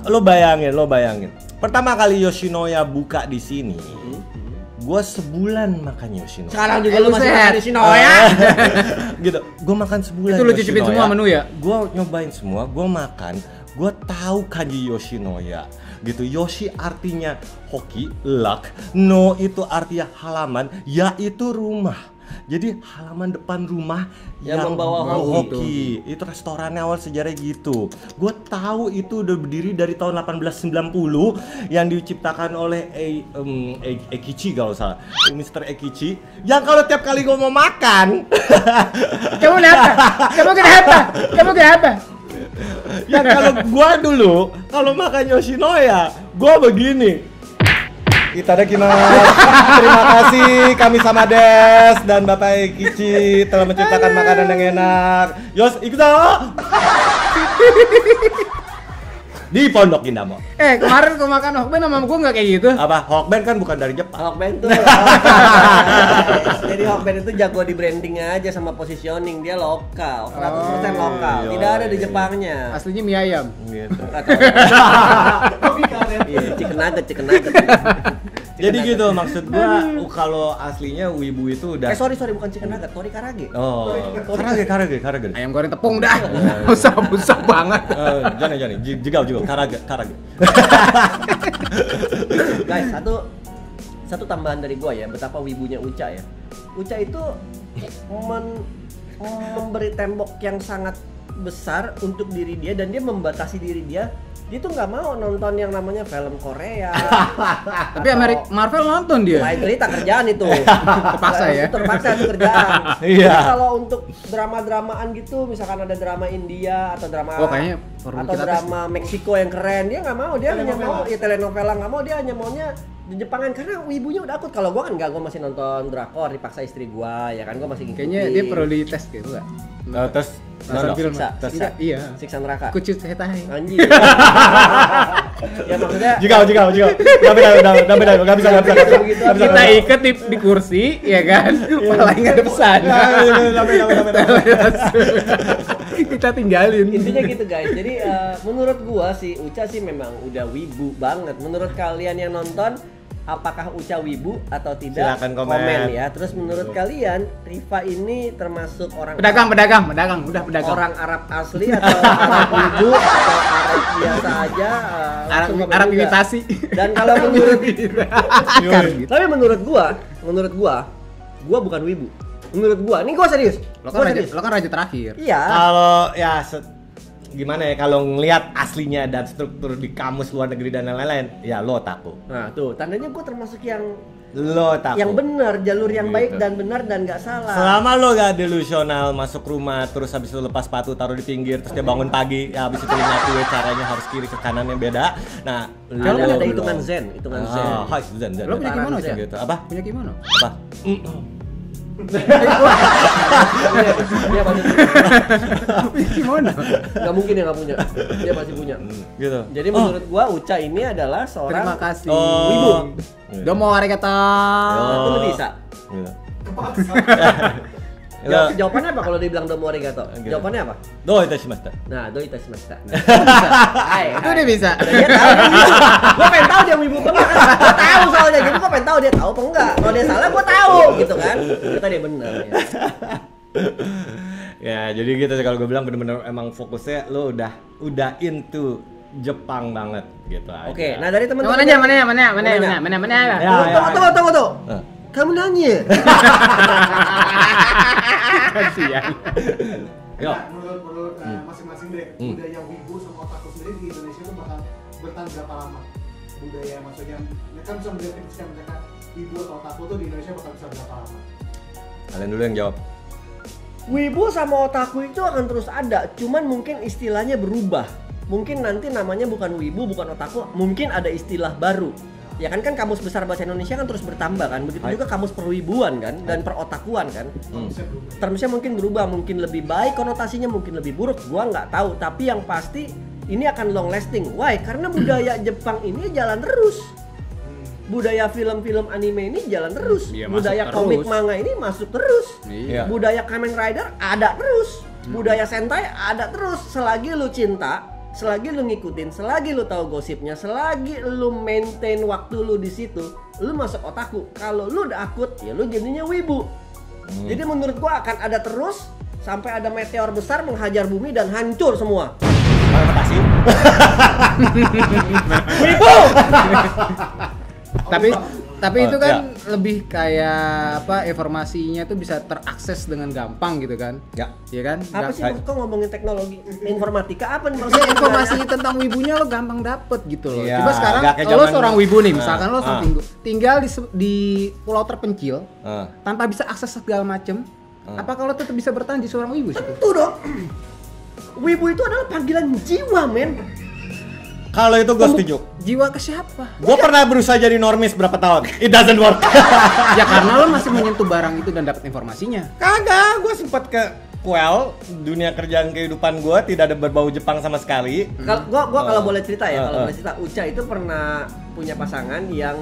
Speaker 3: lo bayangin. Pertama kali Yoshinoya buka di sini, gua sebulan makan Yoshinoya.
Speaker 1: Sekarang juga lu masih makan Yoshinoya.
Speaker 3: Gitu, gua makan sebulan.
Speaker 2: Itu lu cicipin semua menu ya?
Speaker 3: Gua nyobain semua, gua makan, gua tahu kanji Yoshinoya. Gitu, Yoshi artinya hoki, luck, no itu artinya halaman, ya itu rumah. Jadi halaman depan rumah yang membawa hoki. Itu restorannya awal sejarah gitu. Gue tahu itu udah berdiri dari tahun 1890 yang diciptakan oleh Ekichi kalau salah, Mr. Ekichi. Yang kalau tiap kali gue mau makan,
Speaker 2: Kamu kenapa?
Speaker 3: ya kalau gua dulu kalau makan Yoshinoya, gua begini. Itadakimasu. Terima kasih kami sama Des dan Bapak Ekichi telah menciptakan makanan yang enak. Yos, ikuzo. Di Pondok Indah Mall.
Speaker 2: Kemarin gua makan Hokben sama gua nggak kayak gitu.
Speaker 3: Apa? Hokben kan bukan dari Jepang.
Speaker 1: Hokben tuh. Jadi Hokben itu jago di branding aja sama positioning, dia lokal, 100% lokal. Tidak ada di Jepangnya.
Speaker 2: Aslinya mie ayam.
Speaker 3: Gitu.
Speaker 1: Iya, chicken nugget.
Speaker 3: Jadi gitu maksud gua, kalau aslinya wibu itu udah
Speaker 1: Sorry bukan chicken nugget, tori karage.
Speaker 3: Oh, karage.
Speaker 2: Ayam goreng tepung dah. Usah banget.
Speaker 3: Jangan. Jigau, karage.
Speaker 1: Guys, satu tambahan dari gua ya, betapa wibunya Uca ya. Uca itu memberi tembok yang sangat besar untuk diri dia, dan dia membatasi diri dia. Dia tuh nggak mau nonton yang namanya film Korea.
Speaker 2: Tapi Marvel nonton dia.
Speaker 1: Lain cerita, kerjaan itu.
Speaker 2: Terpaksa ya.
Speaker 1: Terpaksa itu kerjaan.
Speaker 3: Iya.
Speaker 1: Jadi kalau untuk drama-dramaan gitu, misalkan ada drama India atau drama drama Meksiko yang keren, dia nggak mau. Dia hanya mau telenovela, nggak mau. Dia hanya maunya di Jepangan karena wibunya udah akut. Kalau gua kan enggak, gua masih nonton drakor, dipaksa istri gua, ya kan gua masih ngikutin.
Speaker 2: Kayaknya dia perlu dites gitu enggak?
Speaker 3: Tes
Speaker 2: film. Iya.
Speaker 1: Siksa neraka.
Speaker 2: Kucut hetai.
Speaker 1: Anjir. Ya maksudnya
Speaker 3: Jigau. Enggak bisa.
Speaker 2: Kita ikat di kursi, ya kan? Paling ada pesan. Kita tinggalin.
Speaker 1: Intinya gitu guys. Jadi menurut gua si Uca sih memang udah wibu banget. Menurut kalian yang nonton, apakah Uca wibu atau tidak?
Speaker 3: Silakan komen
Speaker 1: ya. Terus menurut kalian Riva ini termasuk orang
Speaker 2: pedagang.
Speaker 1: Orang Arab asli atau Arab wibu atau Arab biasa aja?
Speaker 2: Arab imitasi.
Speaker 1: Dan kalau menurut tapi menurut gua gua bukan wibu. Menurut gua, nih gua serius.
Speaker 2: Lo kan raja terakhir.
Speaker 1: Iya.
Speaker 3: Kalau ya gimana ya kalau ngelihat aslinya dan struktur di kamus luar negeri dan lain-lain, ya lo otaku.
Speaker 1: Nah, tuh tandanya gua termasuk yang
Speaker 3: Lo otaku.
Speaker 1: yang benar, jalur yang
Speaker 3: Gitu.
Speaker 1: baik dan benar dan nggak salah.
Speaker 3: Selama lo gak delusional masuk rumah terus habis itu lepas sepatu taruh di pinggir terus dia bangun pagi ya habis itu lu ngaku caranya harus kiri ke kanannya beda. Nah,
Speaker 1: Kalau
Speaker 3: lo
Speaker 1: ada
Speaker 3: belum.
Speaker 1: hitungan zen, hitungan zen.
Speaker 3: Ah, hai, zen.
Speaker 2: Lo punya kimono aja?
Speaker 3: gitu. Apa?
Speaker 2: Punya kimono?
Speaker 3: Apa?
Speaker 1: Dia pasti
Speaker 2: Punya kimono.
Speaker 1: nggak mungkin dia nggak punya. Dia pasti punya.
Speaker 3: Gitu.
Speaker 1: Jadi menurut gua Uca ini adalah seorang
Speaker 2: Terima kasih.
Speaker 1: wibu.
Speaker 2: Domo arigato.
Speaker 1: Itu lu bisa.
Speaker 3: Gitu.
Speaker 4: Kepaksa.
Speaker 1: Jawabannya apa kalau dibilang domo arigato?
Speaker 3: Gitu.
Speaker 1: Jawabannya apa?
Speaker 3: Do itashimashita.
Speaker 1: Nah, do itashimashita.
Speaker 2: Itu dia bisa.
Speaker 1: Dia tahu. Gua pengen tahu dia wibu apa enggak kan. Gua tahu soalnya. Jadi gua pengen tahu dia tahu apa enggak. Kalau dia salah gua tahu gitu kan. Ternyata dia benar ya.
Speaker 3: Ya, jadi gitu sih kalau gue bilang bener-bener emang fokusnya lo udah into Jepang banget gitu aja.
Speaker 1: Oke, nah dari teman-teman
Speaker 2: Mana?
Speaker 3: Ya,
Speaker 1: Tunggu.
Speaker 3: Eh.
Speaker 1: Kamu nanya.
Speaker 2: Kasihan.
Speaker 3: Yo.
Speaker 4: Nah, menurut masing-masing deh, budaya wibu sama otaku sendiri di Indonesia itu bakal bertahan berapa lama? Budaya maksudnya, ya kan bisa mendefinisikan mereka wibu atau otaku tuh di Indonesia bakal bisa berapa lama?
Speaker 3: Kalian dulu yang jawab.
Speaker 1: Wibu sama otaku itu akan terus ada, cuman mungkin istilahnya berubah. Mungkin nanti namanya bukan wibu, bukan otaku, mungkin ada istilah baru. Ya kan kamus besar bahasa Indonesia kan terus bertambah kan. Begitu juga kamus perwibuan kan dan perotakuan kan. Termsnya mungkin berubah, mungkin lebih baik konotasinya, mungkin lebih buruk, gua nggak tahu. Tapi yang pasti ini akan long lasting. Why? Karena budaya Jepang ini jalan terus. Budaya film-film anime ini jalan terus.
Speaker 2: Iya,
Speaker 1: Budaya
Speaker 2: masuk
Speaker 1: komik
Speaker 2: terus.
Speaker 1: manga ini masuk terus.
Speaker 2: Iya.
Speaker 1: Budaya Kamen Rider ada terus. Budaya Sentai ada terus. Selagi lu cinta, selagi lu ngikutin, selagi lu tahu gosipnya, selagi lu maintain waktu lu di situ, lu masuk otaku. Kalau lu udah akut, ya lu jadinya wibu. Jadi menurut gua akan ada terus sampai ada meteor besar menghajar bumi dan hancur semua.
Speaker 3: Terima kasih.
Speaker 1: Wibu.
Speaker 2: Tapi itu kan lebih kayak apa informasinya tuh bisa terakses dengan gampang gitu kan?
Speaker 3: Ya.
Speaker 2: Iya kan?
Speaker 1: Apa sih kok ngomongin teknologi informatika apa nih
Speaker 2: Maksudnya
Speaker 1: maksudnya?
Speaker 2: informasi tentang wibunya lo gampang dapet gitu loh.
Speaker 3: Iya,
Speaker 2: Coba sekarang
Speaker 3: nggak kayak
Speaker 2: lo
Speaker 3: zaman-
Speaker 2: seorang wibu nih, misalkan lo
Speaker 3: Ah.
Speaker 2: tinggal di pulau terpencil
Speaker 3: Ah.
Speaker 2: tanpa bisa akses segala macem. Apa kalau tetap bisa bertahan di seorang wibu sih?
Speaker 1: Tentu dong. Wibu itu adalah panggilan jiwa, men.
Speaker 3: Kalau itu gue setuju.
Speaker 2: Jiwa ke siapa?
Speaker 3: Gue pernah berusaha jadi normis berapa tahun. It doesn't work.
Speaker 2: Ya karena lo masih menyentuh barang itu dan dapat informasinya.
Speaker 3: Kagak, gue sempat ke dunia kerjaan kehidupan gue tidak ada berbau Jepang sama sekali.
Speaker 1: Kalau gua kalau boleh cerita ya, kalau boleh cerita, Uca itu pernah punya pasangan yang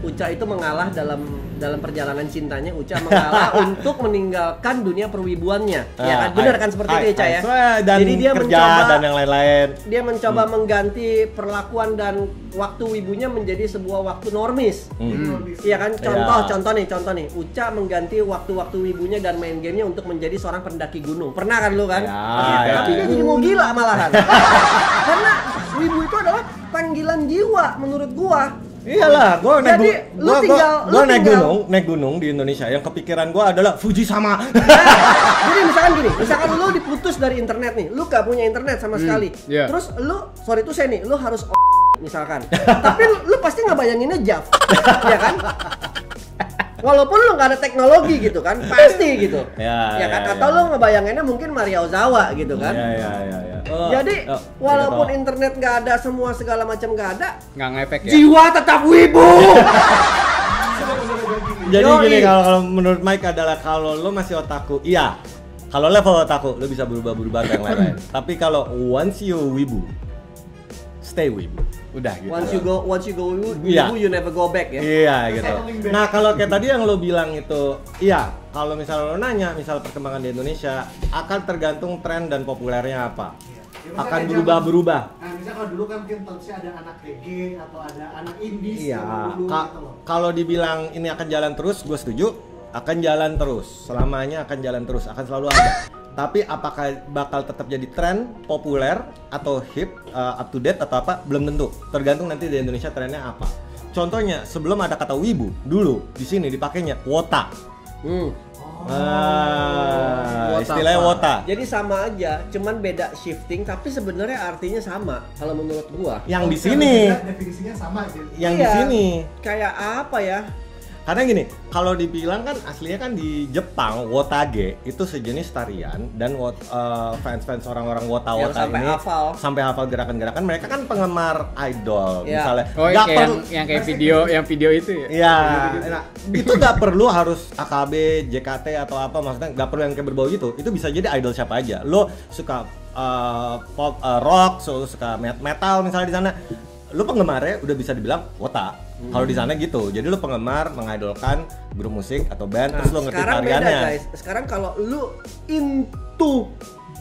Speaker 1: Uca itu mengalah dalam perjalanan cintanya. Uca mengalah untuk meninggalkan dunia perwibuannya. Ya kan, benar kan seperti itu Uca ya.
Speaker 3: Dan
Speaker 1: Jadi dia
Speaker 3: kerja
Speaker 1: mencoba
Speaker 3: dan yang lain-lain.
Speaker 1: dia mencoba mengganti perlakuan dan waktu wibunya menjadi sebuah waktu normis. Iya kan, contoh nih, Uca mengganti waktu-waktu wibunya dan main gamenya untuk menjadi seorang pendaki gunung. Pernah kan lu kan?
Speaker 3: Ya,
Speaker 1: Tapi dia jadi mau gila malahan. Karena wibu itu adalah panggilan jiwa menurut gua.
Speaker 3: Iyalah, gue
Speaker 1: Jadi, lu tinggal-
Speaker 3: naik gunung di Indonesia. Yang kepikiran gue adalah Fuji sama.
Speaker 1: Jadi misalkan lu diputus dari internet nih, lu gak punya internet sama sekali.
Speaker 2: Iya.
Speaker 1: Terus sorry tuh saya nih, lu harus misalkan. Tapi lu pasti ngebayanginnya Jav, ya kan? Walaupun lu nggak ada teknologi gitu kan, pasti gitu.
Speaker 3: Ya,
Speaker 1: kan?
Speaker 3: ya,
Speaker 1: Atau
Speaker 3: ya.
Speaker 1: lu ngebayanginnya mungkin Maria Ozawa gitu kan.
Speaker 3: Ya.
Speaker 1: Jadi walaupun internet nggak ada, semua segala macam nggak ada,
Speaker 2: Nggak ngefek ya?
Speaker 1: jiwa tetap wibu.
Speaker 3: Jadi
Speaker 1: Yoi.
Speaker 3: gini, kalau menurut Mike adalah kalau lo masih otaku, iya. Kalau level otaku, lo bisa berubah-berubah yang lain-lain. Tapi kalau once you wibu, stay wibu. Udah gitu.
Speaker 1: Once you go wibu,
Speaker 3: Iya.
Speaker 1: you never go back ya.
Speaker 3: Iya gitu. Nah kalau kayak tadi yang lo bilang itu, iya. Kalau misalnya lo nanya, misal perkembangan di Indonesia akan tergantung tren dan populernya apa.
Speaker 4: Ya,
Speaker 3: Akan
Speaker 4: misalnya
Speaker 3: berubah-berubah.
Speaker 4: Nah, misalnya kalau dulu kan mungkin terusnya ada anak reggae atau ada anak indie
Speaker 3: Iya.
Speaker 4: dulu gitu loh.
Speaker 3: Kalau dibilang ini akan jalan terus, gue setuju. Akan jalan terus. Selamanya akan jalan terus. Akan selalu ada. Tapi apakah bakal tetap jadi tren, populer atau hip, up to date atau apa? Belum tentu. Tergantung nanti di Indonesia trennya apa. contohnya sebelum ada kata wibu, dulu di sini dipakainya wota. Istilahnya wota.
Speaker 1: Jadi sama aja, cuman beda shifting, tapi sebenarnya artinya sama kalau menurut gua.
Speaker 3: Yang di sini.
Speaker 4: Definisinya sama gitu.
Speaker 3: Yang di sini.
Speaker 1: Kayak apa ya?
Speaker 3: Karena gini, kalau dibilang kan aslinya kan di Jepang wotage itu sejenis tarian dan fans-fans orang-orang wota-wota ini sampai hafal gerakan-gerakan. Mereka kan penggemar idol misalnya.
Speaker 2: Oh, yang kayak video itu ya.
Speaker 3: Iya. Nah, itu nggak perlu harus AKB, JKT atau apa, maksudnya nggak perlu yang kayak berbau gitu. Itu bisa jadi idol siapa aja. Lo suka pop, rock, suka metal misalnya di sana. Lu penggemarnya udah bisa dibilang wota. Kalau di sana gitu. Jadi lu penggemar mengidolkan grup musik atau band, terus lu ngerti tariannya.
Speaker 1: Sekarang beda guys. Sekarang kalau lu into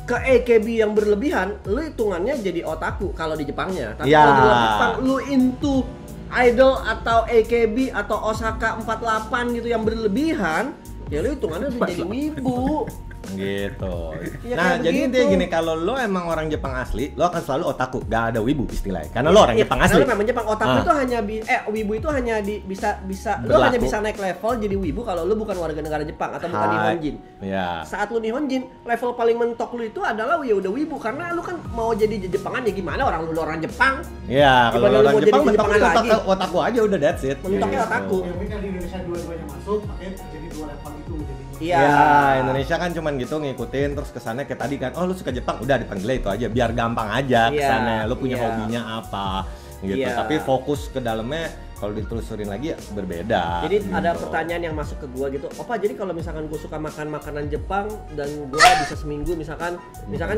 Speaker 1: ke AKB yang berlebihan, lu hitungannya jadi otaku kalau di Jepangnya. Tapi kalau di Jepang lu into idol atau AKB atau Osaka 48 gitu yang berlebihan, ya lu hitungannya udah jadi wibu.
Speaker 3: Gitu.
Speaker 1: Ya,
Speaker 3: nah, jadi
Speaker 1: begitu.
Speaker 3: dia gini, kalau lo emang orang Jepang asli, lo akan selalu otaku, gak ada wibu istilahnya. Karena lo orang Jepang asli.
Speaker 1: Kalau memang Jepang otaku itu hanya wibu itu hanya bisa lo hanya bisa naik level jadi wibu kalau lo bukan warga negara Jepang atau bukan Nihonjin.
Speaker 3: Ya.
Speaker 1: Saat lo Nihonjin, level paling mentok lo itu adalah ya udah wibu karena lo kan mau jadi Jepangan ya gimana orang lu orang Jepang.
Speaker 3: Iya, kalau orang Jepang mentok itu otaku aja udah, that's it.
Speaker 1: Mentoknya otaku.
Speaker 4: Yang mungkin di Indonesia dua-duanya masuk, makanya jadi dua level itu jadinya.
Speaker 1: Iya.
Speaker 3: Ya, Indonesia kan cuman gitu ngikutin terus kesannya kayak tadi kan, oh lu suka Jepang, udah dipanggilnya itu aja biar gampang aja kesannya. Lu punya hobinya apa gitu. Tapi fokus ke dalamnya kalau ditelusurin lagi ya berbeda.
Speaker 1: Jadi
Speaker 3: gitu.
Speaker 1: ada pertanyaan yang masuk ke gua gitu. Opa, jadi kalau misalkan gua suka makan makanan Jepang dan gua bisa seminggu misalkan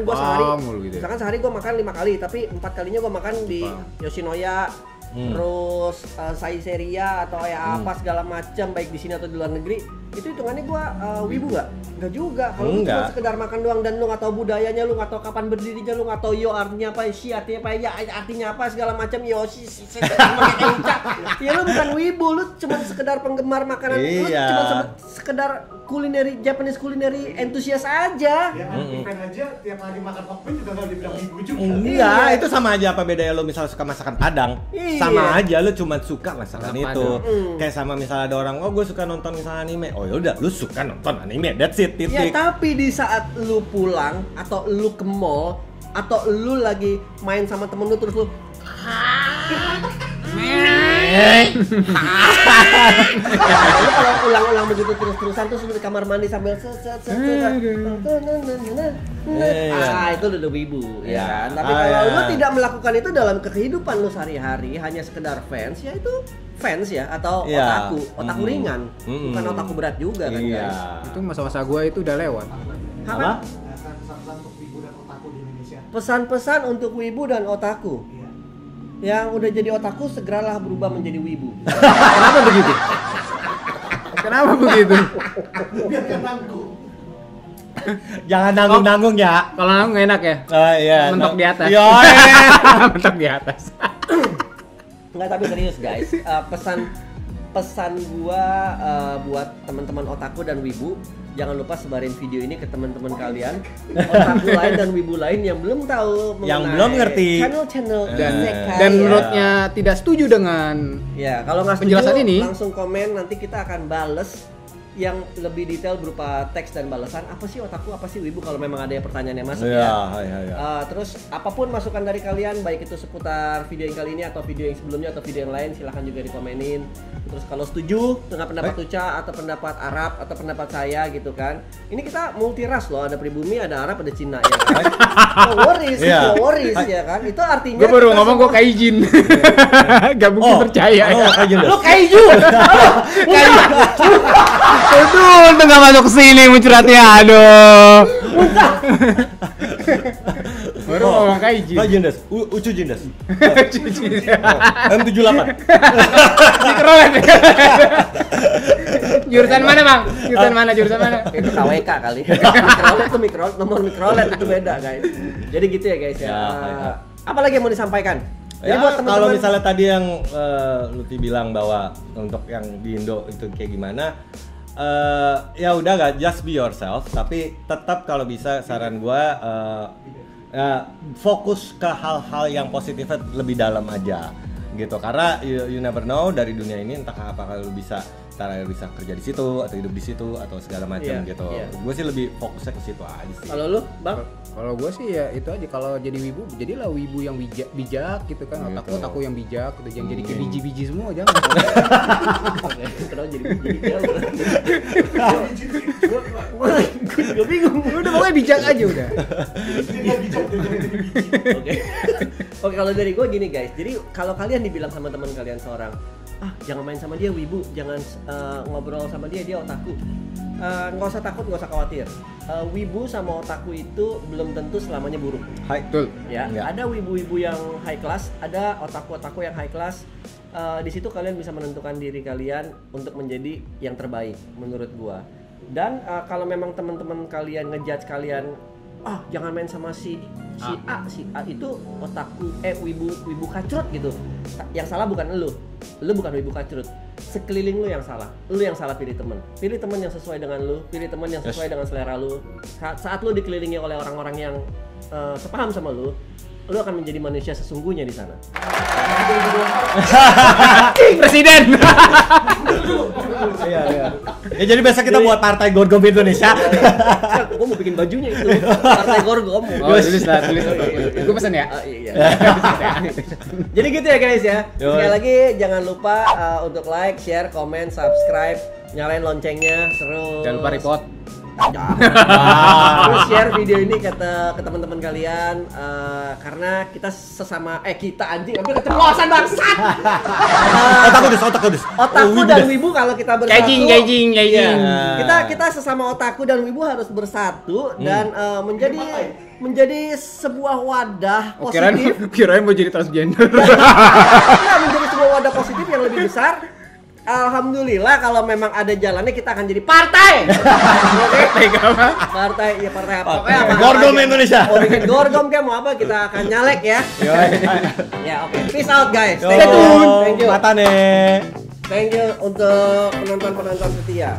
Speaker 1: gua sehari
Speaker 2: gitu ya?
Speaker 1: misalkan sehari gua makan 5 kali tapi 4 kalinya gua makan di Yoshinoya. Terus Saiseria atau ya apa segala macam baik di sini atau di luar negeri, itu hitungannya gua wibu nggak? Nggak juga. Kalau lu cuma sekedar makan doang dan lu nggak tahu budayanya, lu nggak tahu kapan berdirinya, lu nggak tahu yo artinya apa, shi artinya apa, ya artinya apa segala macam, yoshi ya lu bukan wibu, lu cuma sekedar penggemar makanan, lu cuma sekedar Japanese culinary enthusiast aja.
Speaker 4: Ya kan, event aja tiap hari makan hokben juga nggak dibilang wibu juga.
Speaker 3: Enggak, itu sama aja apa bedanya lo misalnya suka masakan Padang. Sama aja lo cuma suka masakan itu. Kayak sama misalnya ada orang, oh gue suka nonton misalnya anime. Oh yaudah, lu suka nonton anime, that's it, titik.
Speaker 1: Ya tapi di saat lu pulang atau lu ke mall atau lu lagi main sama temen lu terus lu lu kalau ulang-ulang begitu terus-terusan terus lu di kamar mandi sambil itu udah wibu ya kan. Tapi kalau lu tidak melakukan itu dalam kehidupan lu sehari-hari hanya sekedar fans, ya itu fans ya atau otaku ringan, bukan otaku berat juga kan guys.
Speaker 2: Itu masa-masa gua itu udah lewat.
Speaker 1: Apa?
Speaker 4: Pesan-pesan untuk wibu dan otaku di Indonesia.
Speaker 1: Pesan-pesan untuk wibu dan otaku. Yang udah jadi otaku segeralah berubah menjadi wibu.
Speaker 2: Kenapa begitu? Kenapa begitu?
Speaker 4: Biar kan nanggung.
Speaker 3: Jangan nanggung-nanggung ya.
Speaker 2: Kalau nanggung enak ya?
Speaker 3: Iya.
Speaker 2: Mentok di atas. Mentok di atas.
Speaker 1: Enggak, tapi serius guys. Pesan gua buat teman-teman otaku dan wibu, jangan lupa sebarin video ini ke teman-teman kalian, otaku lain dan wibu lain yang belum tahu mengenai
Speaker 3: yang belum ngerti
Speaker 1: channel
Speaker 2: dan menurutnya tidak setuju dengan
Speaker 1: kalau nggak setuju
Speaker 2: penjelasan ini,
Speaker 1: langsung komen, nanti kita akan bales yang lebih detail berupa teks dan balasan. Apa sih otaku, apa sih wibu, kalau memang ada yang pertanyaan yang masuk terus apapun masukan dari kalian, baik itu seputar video yang kali ini atau video yang sebelumnya atau video yang lain, silahkan juga dikomenin. Terus kalau setuju dengan pendapat Uca atau pendapat Arab atau pendapat saya gitu kan, ini kita multi ras loh, ada pribumi, ada Arab, ada Cina ya kan. No worries ya kan, itu artinya
Speaker 2: gue baru ngomong gue kaijin. Gak mungkin percaya
Speaker 1: lu kaiju.
Speaker 2: Aduh, untung gak masuk sini muncratnya, aduh. Baru ngomong kaiji.
Speaker 3: Jindas, Ucu Jindas. M78.
Speaker 2: Mikrolet. Jurusan mana bang? Jurusan mana?
Speaker 1: Itu KWK kali. Mikrolet nomor mikrolet itu beda guys. Jadi gitu ya guys ya. Apa lagi yang mau disampaikan?
Speaker 3: Ya, buat teman-teman, kalau misalnya tadi yang Lutfi bilang bahwa untuk yang di Indo itu kayak gimana, ya udah gak, just be yourself. Tapi tetap kalau bisa saran gue fokus ke hal-hal yang positifnya lebih dalam aja. gitu. Karena you never know dari dunia ini entah apakah lu bisa kerja di situ atau hidup di situ atau segala macam gitu. Gue sih lebih fokusnya ke situ aja sih.
Speaker 1: Kalau lu, Bang?
Speaker 2: Kalau gue sih ya itu aja, kalau jadi wibu jadilah wibu yang bijak gitu kan. Otakku yang bijak gitu, jangan jadi kayak biji-biji semua, jangan.
Speaker 1: Kenapa jadi biji? Gue bingung.
Speaker 2: Udah pokoknya bijak aja udah.
Speaker 1: Oke, kalau dari gue gini guys. Jadi kalau kalian dibilang sama teman kalian seorang, jangan main sama dia wibu, jangan ngobrol sama dia otaku. Nggak usah takut, nggak usah khawatir. Wibu sama otaku itu belum tentu selamanya buruk.
Speaker 2: Betul.
Speaker 1: Ya, ada wibu-wibu yang high class, ada otaku-otaku yang high class. Di situ kalian bisa menentukan diri kalian untuk menjadi yang terbaik menurut gua. Dan kalau memang teman-teman kalian ngejudge kalian, jangan main sama si A itu otaku wibu kacrut gitu. Yang salah bukan lu bukan wibu kacrut, sekeliling lu yang salah pilih teman yang sesuai dengan lu, pilih teman yang sesuai dengan selera lu. Saat lu dikelilingi oleh orang-orang yang sepaham sama lu akan menjadi manusia sesungguhnya di sana.
Speaker 2: Presiden.
Speaker 3: Iya. Ya jadi besok kita buat Partai Gorgom Indonesia.
Speaker 1: Gue mau bikin bajunya itu. Partai Gorgom.
Speaker 2: Tulis. Gue pesan ya.
Speaker 1: Iya. Jadi gitu ya guys ya. Sekali lagi jangan lupa untuk like, share, comment, subscribe, nyalain loncengnya, terus
Speaker 2: jangan lupa report.
Speaker 1: Terus share video ini ke teman-teman kalian karena kita sesama kita anjing hampir keceplosan bangsat. Otaku dan wibu kalau kita bersatu.
Speaker 2: Gajing.
Speaker 1: Kita sesama otaku dan wibu harus bersatu dan menjadi sebuah wadah positif.
Speaker 2: Kirain mau jadi transgender.
Speaker 1: Menjadi sebuah wadah positif yang lebih besar. Alhamdulillah kalau memang ada jalannya kita akan jadi partai. Partai apa?
Speaker 3: Gorgom Indonesia.
Speaker 1: Mau bikin gorgom kayak mau apa kita akan nyalek ya. Ya oke. Peace out guys. Stay
Speaker 3: tune.
Speaker 1: Thank you.
Speaker 3: Matane.
Speaker 1: Thank you untuk penonton setia.